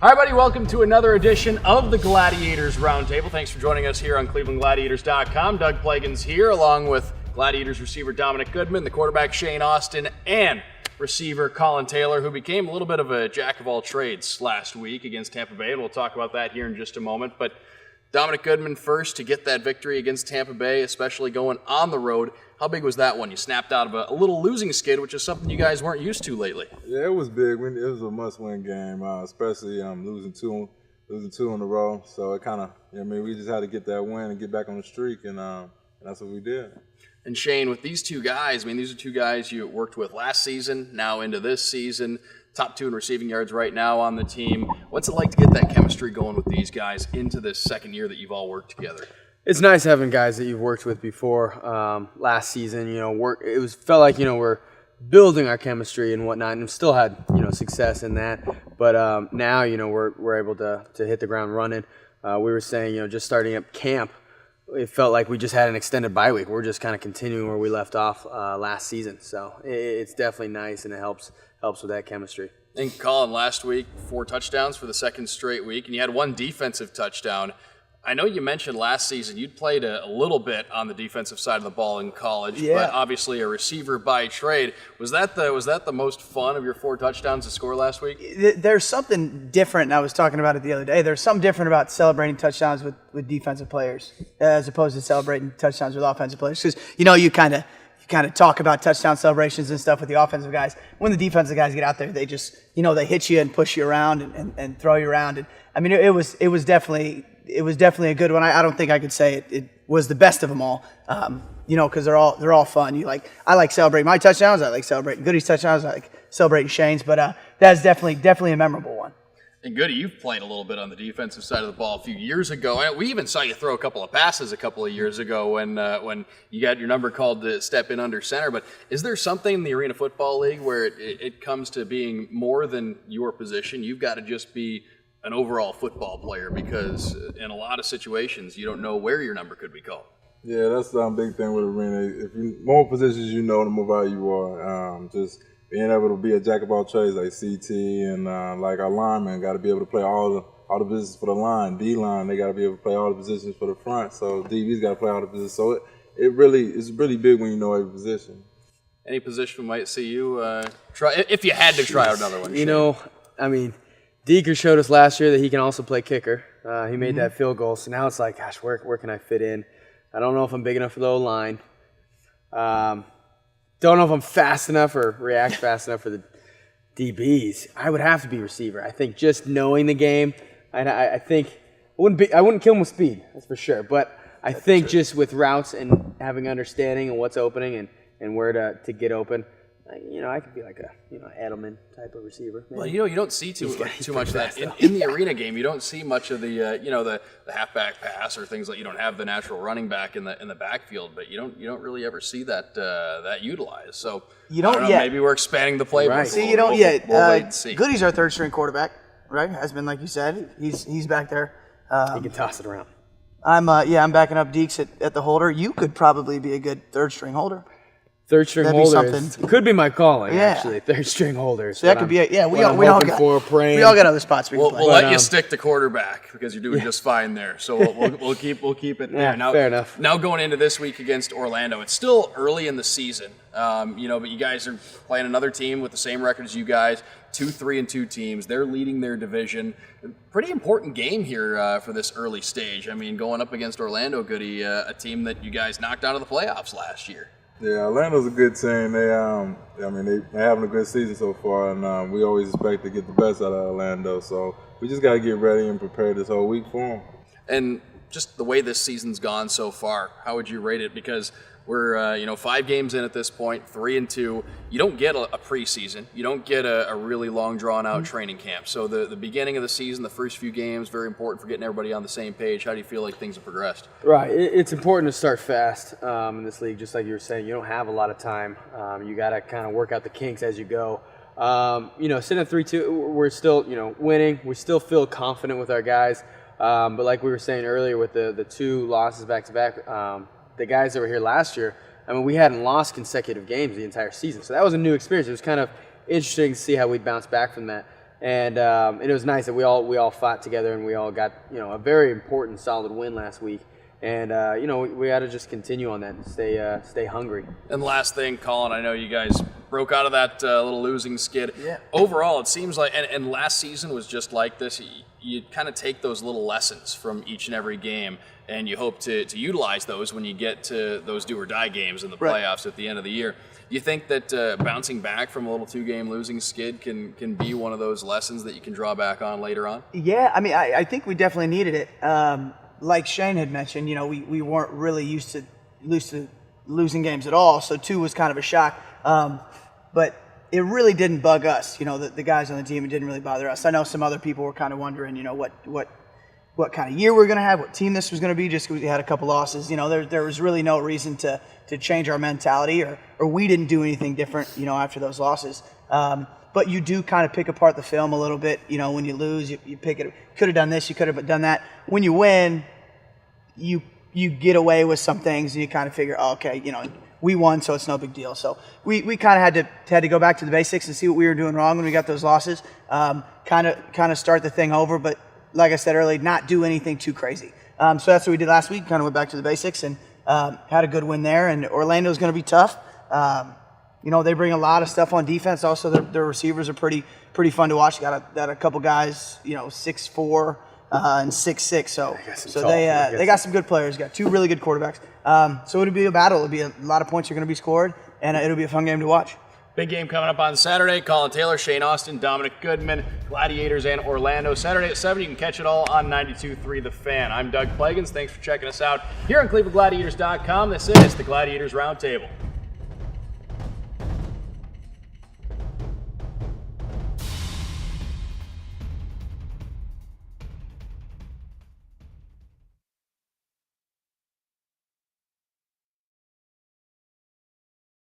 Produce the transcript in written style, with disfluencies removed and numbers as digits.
Hi, everybody. Welcome to another edition of the Gladiators Roundtable. Thanks for joining us here on ClevelandGladiators.com. Doug Plagens here, along with Gladiators receiver Dominic Goodman, the quarterback Shane Austin, and receiver Collin Taylor, who became a little bit of a jack of all trades last week against Tampa Bay. And we'll talk about that here in just a moment. But Dominic Goodman first to get that victory against Tampa Bay, especially going on the road. How big was that one? You snapped out of a little losing skid, which is something you guys weren't used to lately. Yeah, it was big. It was a must-win game, especially losing two in a row. So it kind of, we just had to get that win and get back on the streak, and that's what we did. And Shane, with these two guys, these are two guys you worked with last season, now into this season, top two in receiving yards right now on the team. What's it like to get that chemistry going with these guys into this second year that you've all worked together? It's nice having guys that you've worked with before. Last season, felt like we're building our chemistry and whatnot, and still had success in that. But now we're able to hit the ground running. We were saying just starting up camp, it felt like we just had an extended bye week. We're just kind of continuing where we left off last season. So it's definitely nice, and it helps with that chemistry. And Collin, last week 4 touchdowns for the second straight week, and you had 1 defensive touchdown. I know you mentioned last season you'd played a little bit on the defensive side of the ball in college, but obviously a receiver by trade. Was that the most fun of your 4 touchdowns to score last week? There's something different, and I was talking about it the other day. There's something different about celebrating touchdowns with defensive players as opposed to celebrating touchdowns with offensive players. Because you kind of talk about touchdown celebrations and stuff with the offensive guys. When the defensive guys get out there, they just they hit you and push you around and throw you around. And it was definitely a good one. I don't think I could say it was the best of them all, because they're all fun. I like celebrating my touchdowns. I like celebrating Goody's touchdowns. I like celebrating Shane's. But that's definitely a memorable one. And Goody, you've played a little bit on the defensive side of the ball a few years ago. And we even saw you throw a couple of passes a couple of years ago when you got your number called to step in under center. But is there something in the Arena Football League where it comes to being more than your position? You've got to just be an overall football player, because in a lot of situations you don't know where your number could be called. Yeah, that's the big thing with Arena. If more positions the more valuable you are. Just being able to be a jack of all trades like CT and like our linemen got to be able to play all the positions for the line. D-line, they got to be able to play all the positions for the front. So DB's got to play all the positions. So it's really big when you know every position. Any position we might see you try, if you had to try out another one? Deeker showed us last year that he can also play kicker. He made that field goal, so now it's like, gosh, where can I fit in? I don't know if I'm big enough for the O-line. Don't know if I'm fast enough or react fast enough for the DBs. I would have to be receiver. I think just knowing the game, I think I wouldn't kill him with speed, that's for sure. But I think just with routes and having understanding and what's opening and where to get open, I could be like a Edelman type of receiver. Maybe. Well, you don't see too much of that in the arena game. You don't see much of the the halfback pass or things like, you don't have the natural running back in the backfield, but you don't really ever see that utilized. So you don't, yet. Maybe we're expanding the playbook. Right. See, you don't yet. We'll wait and see. Goody's our third string quarterback, right? Has been, like you said. He's back there. He can toss it around. I'm backing up Deeks at the holder. You could probably be a good third string holder. Third string holders could be my calling, actually. Third string holders. So that could be we all got other spots. We'll let you stick to quarterback because you're doing just fine there. So we'll keep it there. Now, fair enough. Now going into this week against Orlando, it's still early in the season, but you guys are playing another team with the same record as you guys. 2-3-2 teams. They're leading their division. Pretty important game here for this early stage. Going up against Orlando, Goody, a team that you guys knocked out of the playoffs last year. Yeah, Orlando's a good team. They're having a good season so far, and we always expect to get the best out of Orlando. So we just got to get ready and prepare this whole week for them. And just the way this season's gone so far, how would you rate it? Because we're 5 games in at this point, 3-2. You don't get a preseason. You don't get a really long, drawn-out training camp. So the beginning of the season, the first few games, very important for getting everybody on the same page. How do you feel like things have progressed? Right. It's important to start fast in this league, just like you were saying. You don't have a lot of time. You got to kind of work out the kinks as you go. Sitting at 3-2, we're still, winning. We still feel confident with our guys. But like we were saying earlier with the 2 losses back-to-back, the guys that were here last year, we hadn't lost consecutive games the entire season. So that was a new experience. It was kind of interesting to see how we bounced back from that. And it was nice that we all fought together and we all got a very important solid win last week. And we got to just continue on that and stay hungry. And last thing, Collin, I know you guys broke out of that little losing skid. Yeah. Overall, it seems like, and last season was just like this. You kind of take those little lessons from each and every game, and you hope to utilize those when you get to those do or die games in the playoffs at the end of the year. Do you think that bouncing back from a little 2-game losing skid can be one of those lessons that you can draw back on later on? Yeah, I mean, I think we definitely needed it. Like Shane had mentioned, we weren't really used to losing games at all, so 2 was kind of a shock. But it really didn't bug us. The guys on the team, it didn't really bother us. I know some other people were kind of wondering, what kind of year we're going to have, what team this was going to be, just because we had a couple losses. There was really no reason to change our mentality, or we didn't do anything different, after those losses. But you do kind of pick apart the film a little bit. When you lose, you pick it. Could have done this, you could have done that. When you win, you get away with some things, and you kind of figure, oh, okay, we won, so it's no big deal. So we kind of had to go back to the basics and see what we were doing wrong when we got those losses. Kind of start the thing over, but like I said earlier, not do anything too crazy. So that's what we did last week. Kind of went back to the basics and had a good win there. And Orlando's going to be tough. They bring a lot of stuff on defense. Also, their receivers are pretty fun to watch. Got a couple guys, 6'4" and 6'6". So they got some good players. Got 2 really good quarterbacks. So it'll be a battle. It'll be a lot of points are going to be scored, and it'll be a fun game to watch. Big game coming up on Saturday. Collin Taylor, Shane Austin, Dominic Goodman, Gladiators, and Orlando. Saturday at 7. You can catch it all on 92.3 The Fan. I'm Doug Plagens. Thanks for checking us out here on ClevelandGladiators.com. This is the Gladiators Roundtable.